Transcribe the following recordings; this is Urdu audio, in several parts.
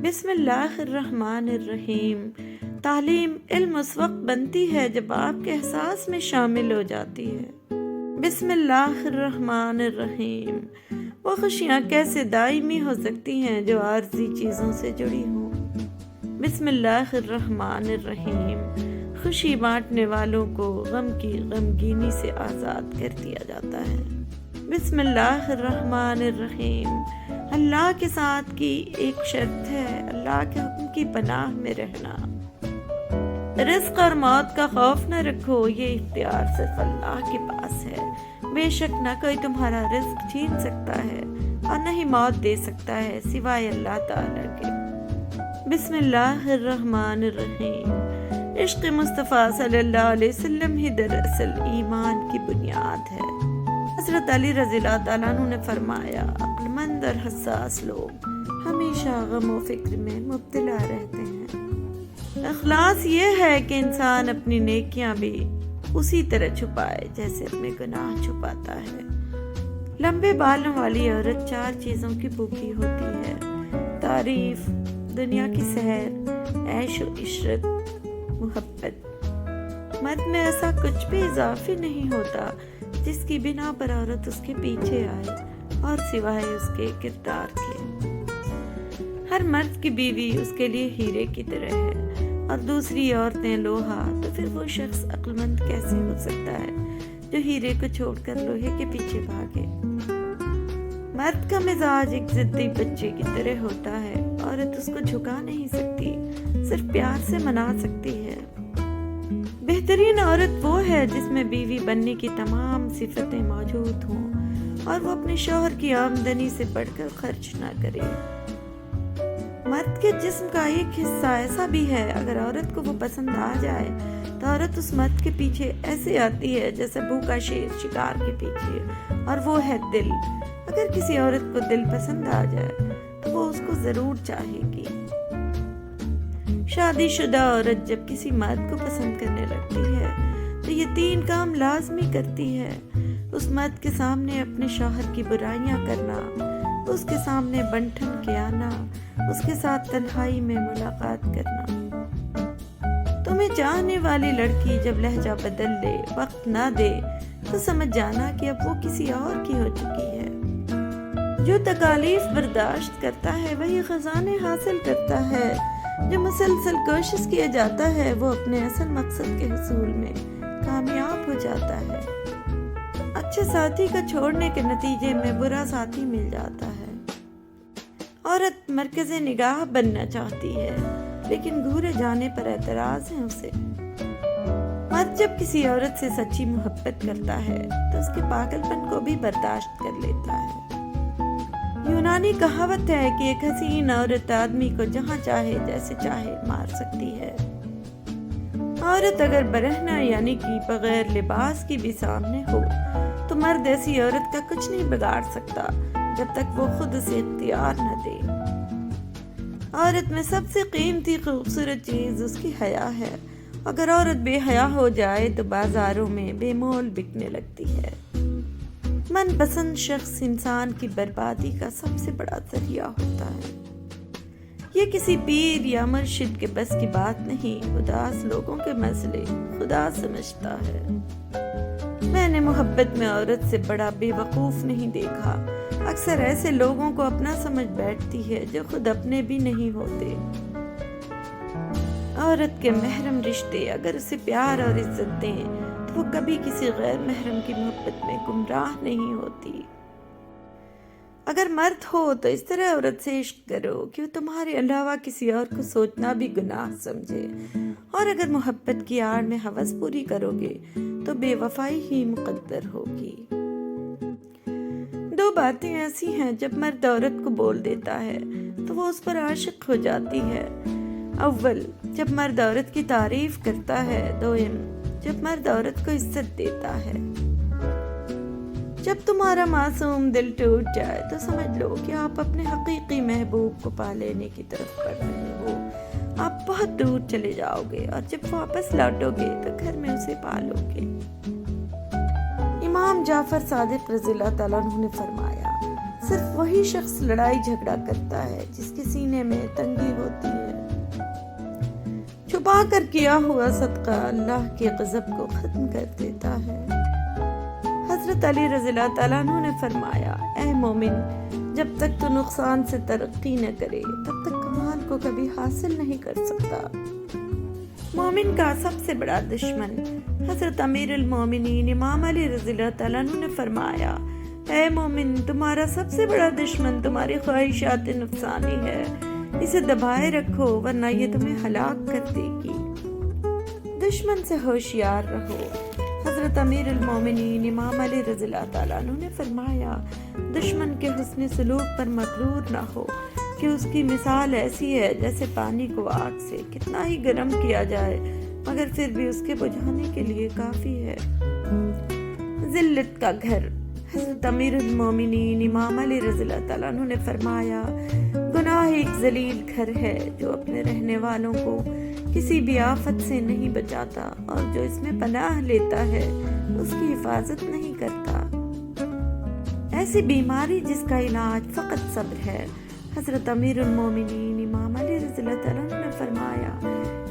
بسم اللہ الرحمن الرحیم۔ تعلیم علم اس وقت بنتی ہے جب آپ کے احساس میں شامل ہو جاتی ہے۔ بسم اللہ الرحمن الرحیم۔ وہ خوشیاں کیسے دائمی ہو سکتی ہیں جو عارضی چیزوں سے جڑی ہوں۔ بسم اللہ الرحمن الرحیم۔ خوشی بانٹنے والوں کو غم کی غمگینی سے آزاد کر دیا جاتا ہے۔ بسم اللہ الرحمن الرحیم۔ اللہ کے ساتھ کی ایک شرط ہے، اللہ کے حکم کی پناہ میں رہنا۔ رزق اور موت کا خوف نہ رکھو، یہ اختیار صرف اللہ کے پاس ہے۔ بے شک نہ کوئی تمہارا رزق چھین سکتا ہے اور نہ ہی موت دے سکتا ہے سوائے اللہ تعالیٰ کے۔ بسم اللہ الرحمن الرحیم۔ عشق مصطفیٰ صلی اللہ علیہ وسلم ہی دراصل ایمان کی بنیاد ہے۔ حضرت علی رضی اللہ تعالیٰ عنہ نے فرمایا، عقل مند اور حساس لوگ ہمیشہ غم و فکر میں مبتلا رہتے ہیں۔ اخلاص یہ ہے کہ انسان اپنی نیکیاں بھی اسی طرح چھپائے جیسے اپنے گناہ چھپاتا ہے۔ لمبے بالوں والی عورت 4 چیزوں کی بھوکی ہوتی ہے: تعریف، دنیا کی سیر، عیش و عشرت، محبت۔ مرد میں ایسا کچھ بھی اضافی نہیں ہوتا جس کی بنا پر عورت اس کے پیچھے آئے، اور سوائے اس کے کردار کے۔ ہر مرد کی بیوی اس کے لیے ہیرے کی طرح ہے اور دوسری عورتیں لوہا، تو پھر وہ شخص عقل مند کیسے ہو سکتا ہے جو ہیرے کو چھوڑ کر لوہے کے پیچھے بھاگے؟ مرد کا مزاج ایک ضدی بچے کی طرح ہوتا ہے، عورت اس کو جھکا نہیں سکتی، صرف پیار سے منا سکتی ہے۔ بہترین عورت وہ ہے جس میں بیوی بننے کی تمام صفتیں موجود ہوں اور وہ اپنے شوہر کی آمدنی سے بڑھ کر خرچ نہ کرے۔ مرد کے جسم کا ایک حصہ ایسا بھی ہے، اگر عورت کو وہ پسند آ جائے تو عورت اس مرد کے پیچھے ایسے آتی ہے جیسے بھوکا شیر شکار کے پیچھے، اور وہ ہے دل۔ اگر کسی عورت کو دل پسند آ جائے تو وہ اس کو ضرور چاہے گی۔ شادی شدہ عورت جب کسی مرد کو پسند کرنے لگتی ہے تو یہ 3 کام لازمی کرتی ہے: اس مرد کے سامنے اپنے شوہر کی برائیاں کرنا، اس کے سامنے بن ٹھن کے آنا، اس کے ساتھ تنہائی میں ملاقات کرنا۔ تمہیں چاہنے والی لڑکی جب لہجہ بدل لے، وقت نہ دے، تو سمجھ جانا کہ اب وہ کسی اور کی ہو چکی ہے۔ جو تکالیف برداشت کرتا ہے وہی خزانے حاصل کرتا ہے۔ جو مسلسل کوشش کیا جاتا ہے وہ اپنے اصل مقصد کے حصول میں کامیاب ہو جاتا ہے۔ اچھے ساتھی کا چھوڑنے کے نتیجے میں برا ساتھی مل جاتا ہے۔ عورت مرکز نگاہ بننا چاہتی ہے لیکن گھورے جانے پر اعتراض ہے اسے۔ مرد جب کسی عورت سے سچی محبت کرتا ہے تو اس کے پاگل پن کو بھی برداشت کر لیتا ہے۔ یونانی کہاوت ہے کہ ایک حسین عورت آدمی کو جہاں چاہے جیسے چاہے مار سکتی ہے۔ عورت اگر برہنہ یعنی کہ بغیر لباس کی بھی سامنے ہو تو مرد ایسی عورت کا کچھ نہیں بگاڑ سکتا جب تک وہ خود اسے اختیار نہ دے۔ عورت میں سب سے قیمتی خوبصورت چیز اس کی حیا ہے۔ اگر عورت بے حیا ہو جائے تو بازاروں میں بے مول بکنے لگتی ہے۔ من پسند شخص انسان کی بربادی کا سب سے بڑا ذریعہ ہوتا ہے۔ یہ کسی پیر یا مرشد کے بس کی بات نہیں، اداس لوگوں کے مسئلے خدا سمجھتا ہے۔ میں نے محبت میں عورت سے بڑا بے وقوف نہیں دیکھا۔ اکثر ایسے لوگوں کو اپنا سمجھ بیٹھتی ہے جو خود اپنے بھی نہیں ہوتے۔ عورت کے محرم رشتے اگر اسے پیار اور عزت دیں تو وہ کبھی کسی غیر محرم کی محبت میں گمراہ نہیں ہوتی۔ اگر مرد ہو تو اس طرح عورت سے عشق کرو کہ وہ تمہارے علاوہ کسی اور کو سوچنا بھی گناہ سمجھے، اور اگر محبت کی آڑ میں ہوس پوری کرو گے تو بے وفائی ہی مقدر ہوگی۔ 2 باتیں ایسی ہیں جب مرد عورت کو بول دیتا ہے تو وہ اس پر عاشق ہو جاتی ہے۔ اول، جب مرد عورت کی تعریف کرتا ہے۔ دوم، جب مرد عورت کو عزت دیتا ہے۔ جب تمہارا معصوم دل ٹوٹ جائے تو سمجھ لو کہ آپ اپنے حقیقی محبوب کو پا لینے کی طرف بڑھ رہے ہو۔ آپ بہت دور چلے جاؤ گے اور جب واپس لوٹو گے تو گھر میں اسے پالو گے۔ امام جعفر صادق رضی اللہ تعالیٰ عنہ نے فرمایا، صرف وہی شخص لڑائی جھگڑا کرتا ہے جس کے سینے میں تنگی ہوتی ہے۔ چھپا کر کیا ہوا صدقہ اللہ کے غضب کو ختم کر دیتا ہے۔ حضرت علی رضی اللہ تعالیٰ عنہ نے فرمایا، اے مومن، جب تک تو نقصان سے ترقی نہ کرے تب تک کمال کو کبھی حاصل نہیں کر سکتا۔ مومن کا سب سے بڑا دشمن حضرت امیر المومنین امام علی رضی اللہ تعالیٰ عنہ نے فرمایا، اے مومن، تمہارا سب سے بڑا دشمن تمہاری خواہشات نفسانی ہے، اسے دبائے رکھو ورنہ یہ تمہیں ہلاک کر دے گی۔ دشمن سے ہوشیار رہو۔ حضرت امیر المومنین امام علی رضی اللہ تعالیٰ عنہ نے فرمایا، دشمن کے حسن سلوک پر مغرور نہ ہو کہ اس کی مثال ایسی ہے جیسے پانی کو آگ سے کتنا ہی گرم کیا جائے مگر پھر بھی اس کے بجھانے کے لیے کافی ہے۔ ذلت کا گھر۔ حضرت امیر المومنین امام علی رضی اللہ تعالیٰ عنہ نے فرمایا، گناہ ایک ذلیل گھر ہے جو اپنے رہنے والوں کو کسی بھی آفت سے نہیں بچاتا اور جو اس میں پناہ لیتا ہے اس کی حفاظت نہیں کرتا۔ ایسی بیماری جس کا علاج فقط صبر ہے۔ حضرت امیر المومنین امام علی رضی اللہ تعالیٰ عنہ نے فرمایا،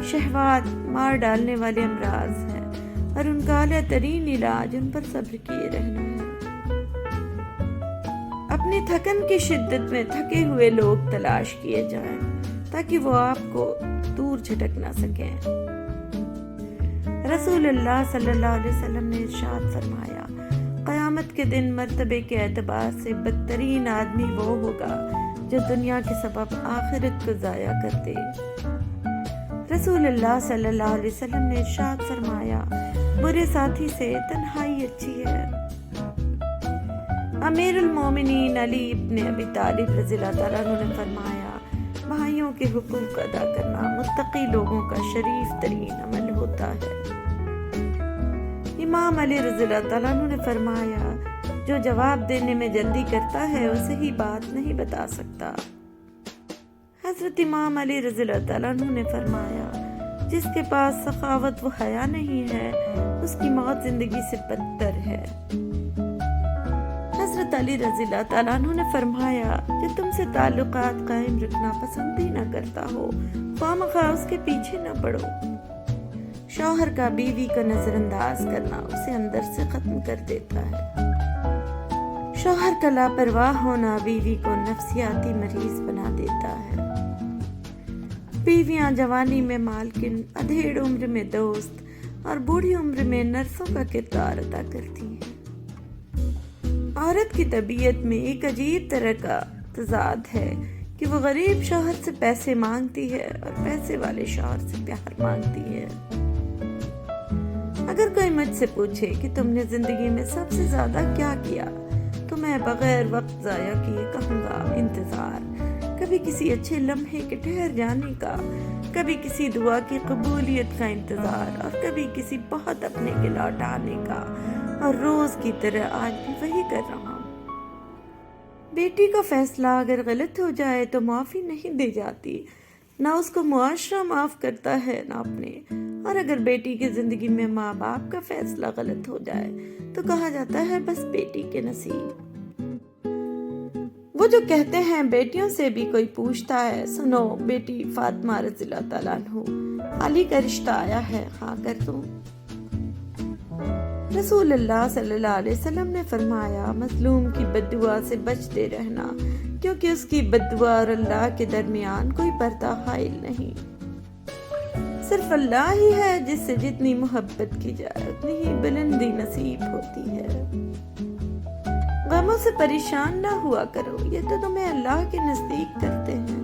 شہوات مار ڈالنے والے امراض ہیں اور ان کا اعلیٰ ترین علاج ان پر صبر کیے رہنا ہے۔ اپنی تھکن کی شدت میں تھکے ہوئے لوگ تلاش کیے جائیں تاکہ وہ آپ کو دور جھٹک نہ سکیں۔ رسول اللہ صلی اللہ علیہ وسلم نے ارشاد فرمایا، قیامت کے دن مرتبے کے اعتبار سے بدترین آدمی وہ ہوگا جو دنیا کے سبب آخرت کو ضائع کر دے۔ رسول اللہ صلی اللہ علیہ وسلم نے ارشاد فرمایا، برے ساتھی سے تنہائی اچھی ہے۔ امیر المومنین علی ابن ابی طالب رضی اللہ تعالیٰ عنہ نے فرمایا، بھائیوں کے حقوق ادا کرنا متقی لوگوں کا شریف ترین عمل ہوتا ہے۔ امام علی رضی اللہ تعالیٰ عنہ نے فرمایا، جو جواب دینے میں جلدی کرتا ہے وہ صحیح بات نہیں بتا سکتا۔ حضرت امام علی رضی اللہ تعالیٰ عنہ نے فرمایا، جس کے پاس سخاوت و حیا نہیں ہے اس کی موت زندگی سے بدتر ہے۔ حضرت علی رضی اللہ تعالیٰ عنہ نے فرمایا، جو تم سے تعلقات قائم رکھنا پسند ہی نہ کرتا ہو خواہ مخواہ اس کے پیچھے نہ پڑو۔ شوہر کا بیوی کو نظر انداز کرنا اسے اندر سے ختم کر دیتا ہے۔ شوہر کا لاپرواہ ہونا بیوی کو نفسیاتی مریض بنا دیتا ہے۔ بیویاں جوانی میں مالکن، ادھیڑ عمر میں دوست اور بوڑھی عمر میں نرسوں کا کردار ادا کرتی ہیں۔ عورت کی طبیعت میں ایک عجیب طرح کا تضاد ہے کہ وہ غریب شوہر سے پیسے مانگتی ہے اور پیسے والے شوہر سے پیار مانگتی ہے۔ اگر کوئی مجھ سے پوچھے کہ تم نے زندگی میں سب سے زیادہ کیا کیا تو میں بغیر وقت ضائع کیے کہوں گا، انتظار۔ کبھی کسی اچھے لمحے کے ٹھہر جانے کا، کبھی کسی دعا کی قبولیت کا انتظار اور کبھی کسی بہت اپنے کے لوٹ آنے کا، اور روز کی طرح آج بھی وہی کر رہا ہوں۔ بیٹی کا فیصلہ اگر غلط ہو جائے تو معافی نہیں دی جاتی، نہ اس کو معاشرہ معاف کرتا ہے نہ اپنے، اور اگر بیٹی کی زندگی میں ماں باپ کا فیصلہ غلط ہو جائے تو کہا جاتا ہے بس بیٹی کے نصیب۔ وہ جو کہتے ہیں بیٹیوں سے بھی کوئی پوچھتا ہے، سنو بیٹی فاطمہ رضی اللہ تعالیٰ عنہ، علی کا رشتہ آیا ہے، ہاں کر دوں؟ رسول اللہ صلی اللہ علیہ وسلم نے فرمایا، مظلوم کی بد دعا سے بچتے رہنا، کیونکہ اس کی بد دعا اور اللہ کے درمیان کوئی پردہ حائل نہیں۔ صرف اللہ ہی ہے جس سے جتنی محبت کی جائے اتنی ہی بلندی نصیب ہوتی ہے۔ غموں سے پریشان نہ ہوا کرو، یہ تو تمہیں اللہ کے نزدیک کرتے ہیں۔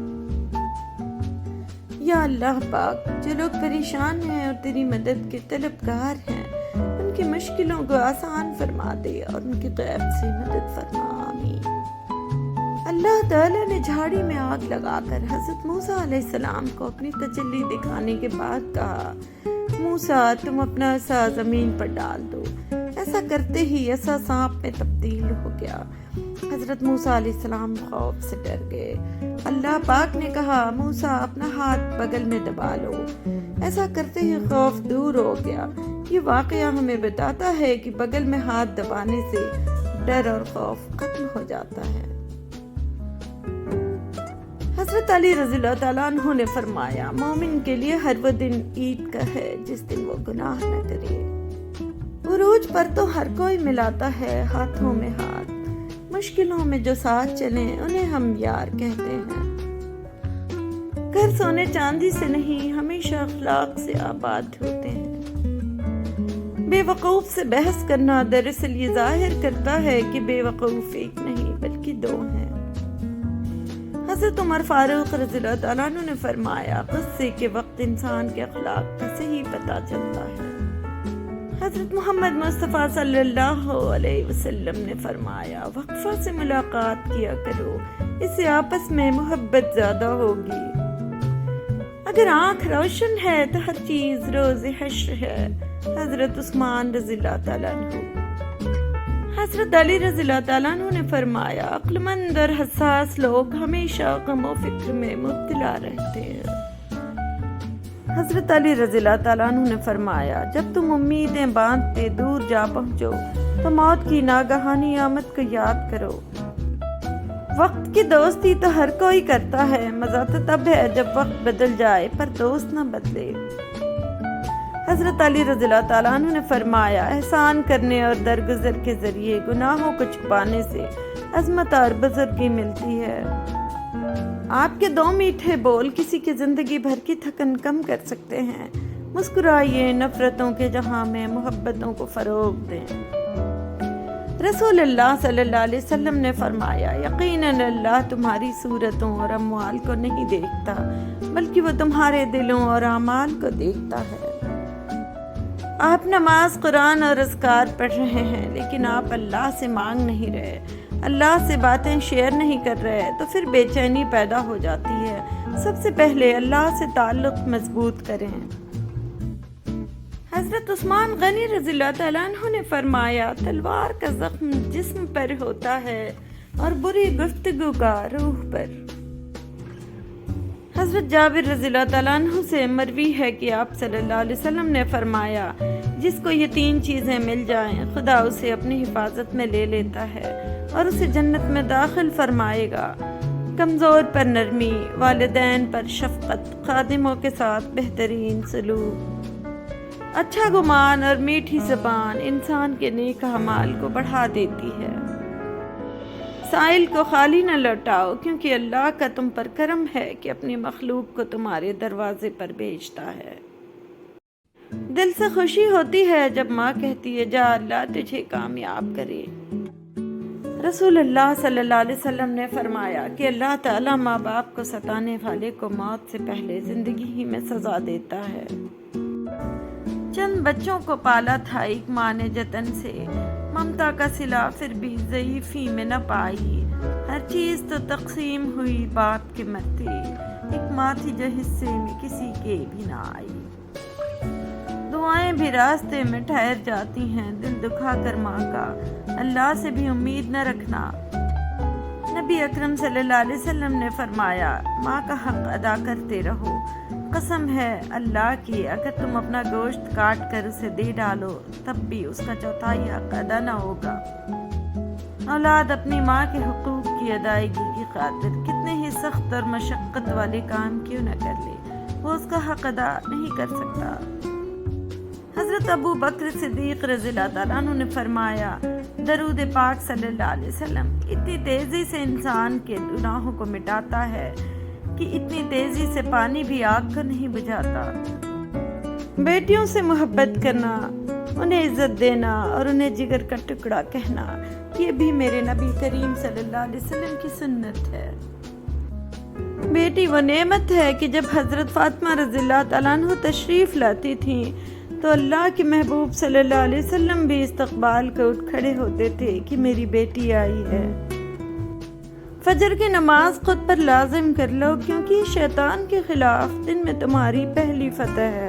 یا اللہ پاک، جو لوگ پریشان ہیں اور تیری مدد کے طلبگار ہیں ان کی مشکلوں کو آسان فرما دے اور ان کی غیب سے مدد فرما، آمین۔ اللہ تعالیٰ نے جھاڑی میں آگ لگا کر حضرت موسیٰ علیہ السلام کو اپنی تجلی دکھانے کے بعد کہا، موسیٰ تم اپنا عصا زمین پر ڈال دو۔ ایسا کرتے ہی عصا سانپ میں تبدیل ہو گیا۔ حضرت موسیٰ علیہ السلام خوف سے ڈر گئے۔ اللہ پاک نے کہا، موسیٰ اپنا ہاتھ بغل میں دبا لو۔ ایسا کرتے ہی خوف دور ہو گیا۔ یہ واقعہ ہمیں بتاتا ہے کہ بغل میں ہاتھ دبانے سے ڈر اور خوف ختم ہو جاتا ہے۔ حضرت علی رضی اللہ تعالیٰ عنہ نے فرمایا مومن کے لیے ہر وہ دن عید کا ہے جس دن وہ گناہ نہ کرے۔ عروج پر تو ہر کوئی ملاتا ہے ہاتھوں میں ہاتھ، مشکلوں میں جو ساتھ چلیں انہیں ہم یار کہتے ہیں۔ گھر سونے چاندی سے نہیں، ہمیشہ اخلاق سے آباد ہوتے ہیں۔ بے وقوف سے بحث کرنا دراصل یہ ظاہر کرتا ہے کہ بے وقوف ایک نہیں بلکہ دو ہیں۔ حضرت عمر فاروق رضی اللہ تعالیٰ عنہ نے فرمایا غصے کے وقت انسان کے اخلاق کا صحیح پتہ چلتا ہے۔ حضرت محمد مصطفیٰ صلی اللہ علیہ وسلم نے فرمایا وقفہ سے ملاقات کیا کرو، اس سے آپس میں محبت زیادہ ہوگی۔ اگر آنکھ روشن ہے تو ہر چیز روز حشر ہے۔ حضرت عثمان رضی اللہ تعالیٰ عنہ۔ حضرت علی رضی اللہ تعالیٰ عنہ نے فرمایا عقل مند اور حساس لوگ ہمیشہ غم و فکر میں مبتلا رہتے ہیں۔ حضرت علی رضی اللہ تعالیٰ عنہ نے فرمایا جب تم امیدیں باندھتے دور جا پہنچو تو موت کی ناگہانی آمد کو یاد کرو۔ وقت کی دوستی تو ہر کوئی کرتا ہے، مزہ تو تب ہے جب وقت بدل جائے پر دوست نہ بدلے۔ حضرت علی رضی اللہ تعالیٰ عنہ نے فرمایا احسان کرنے اور درگزر کے ذریعے گناہوں کو چھپانے سے عظمت اور بزرگی ملتی ہے۔ آپ کے 2 میٹھے بول کسی کی زندگی بھر کی تھکن کم کر سکتے ہیں۔ مسکرائیے، نفرتوں کے جہاں میں محبتوں کو فروغ دیں۔ رسول اللہ صلی اللہ علیہ وسلم نے فرمایا یقیناً اللہ تمہاری صورتوں اور اموال کو نہیں دیکھتا بلکہ وہ تمہارے دلوں اور اعمال کو دیکھتا ہے۔ آپ نماز، قرآن اور اذکار پڑھ رہے ہیں لیکن آپ اللہ سے مانگ نہیں رہے، اللہ سے باتیں شیئر نہیں کر رہے تو پھر بے چینی پیدا ہو جاتی ہے۔ سب سے پہلے اللہ سے تعلق مضبوط کریں۔ حضرت عثمان غنی رضی اللہ تعالیٰ عنہ نے فرمایا تلوار کا زخم جسم پر ہوتا ہے اور بری گفتگو کا روح پر۔ حضرت جابر رضی اللہ تعالیٰ عنہ سے مروی ہے کہ آپ صلی اللہ علیہ وسلم نے فرمایا جس کو یہ 3 چیزیں مل جائیں خدا اسے اپنی حفاظت میں لے لیتا ہے اور اسے جنت میں داخل فرمائے گا۔ کمزور پر نرمی، والدین پر شفقت، خادموں کے ساتھ بہترین سلوک، اچھا گمان اور میٹھی زبان انسان کے نیک اعمال کو بڑھا دیتی ہے۔ سائل کو خالی نہ لوٹاؤ کیونکہ اللہ کا تم پر کرم ہے کہ اپنی مخلوق کو تمہارے دروازے پر بھیجتا ہے۔ دل سے خوشی ہوتی ہے جب ماں کہتی ہے جا اللہ تجھے کامیاب کرے۔ رسول اللہ صلی اللہ علیہ وسلم نے فرمایا کہ اللہ تعالیٰ ماں باپ کو ستانے والے کو موت سے پہلے زندگی ہی میں سزا دیتا ہے۔ چند بچوں کو پالا تھا ایک ماں نے جتن سے، ممتا کا صلہ پھر بھی ضعیفی میں نہ پائی، ہر چیز تو تقسیم ہوئی باپ کے مرتے، ایک ماں تھی جو حصے میں کسی کے بھی نہ آئی۔ دعائیں بھی راستے میں ٹھہر جاتی ہیں، دل دکھا کر ماں کا اللہ سے بھی امید نہ رکھنا۔ نبی اکرم صلی اللہ علیہ وسلم نے فرمایا ماں کا حق ادا کرتے رہو، قسم ہے اللہ کی اگر تم اپنا گوشت کاٹ کر اسے دے ڈالو تب بھی اس کا 4 حق ادا نہ ہوگا۔ اولاد اپنی ماں کے حقوق کی ادائیگی کی خاطر کتنے ہی سخت اور مشقت والے کام کیوں نہ کر لے، وہ اس کا حق ادا نہیں کر سکتا۔ حضرت ابو بکر صدیق رضی اللہ تعالیٰ عنہ نے فرمایا درود پاک صلی اللہ علیہ وسلم اتنی تیزی سے انسان کے گناہوں کو مٹاتا ہے کہ اتنی تیزی سے پانی بھی آگ کو نہیں بجھاتا۔ بیٹیوں سے محبت کرنا، انہیں عزت دینا اور انہیں جگر کا ٹکڑا کہنا، یہ بھی میرے نبی کریم صلی اللہ علیہ وسلم کی سنت ہے۔ بیٹی وہ نعمت ہے کہ جب حضرت فاطمہ رضی اللہ تعالیٰ عنہ تشریف لاتی تھیں تو اللہ کے محبوب صلی اللہ علیہ وسلم بھی استقبال کو اٹھ کھڑے ہوتے تھے کہ میری بیٹی آئی ہے۔ فجر کی نماز خود پر لازم کر لو کیونکہ شیطان کے خلاف دن میں تمہاری پہلی فتح ہے۔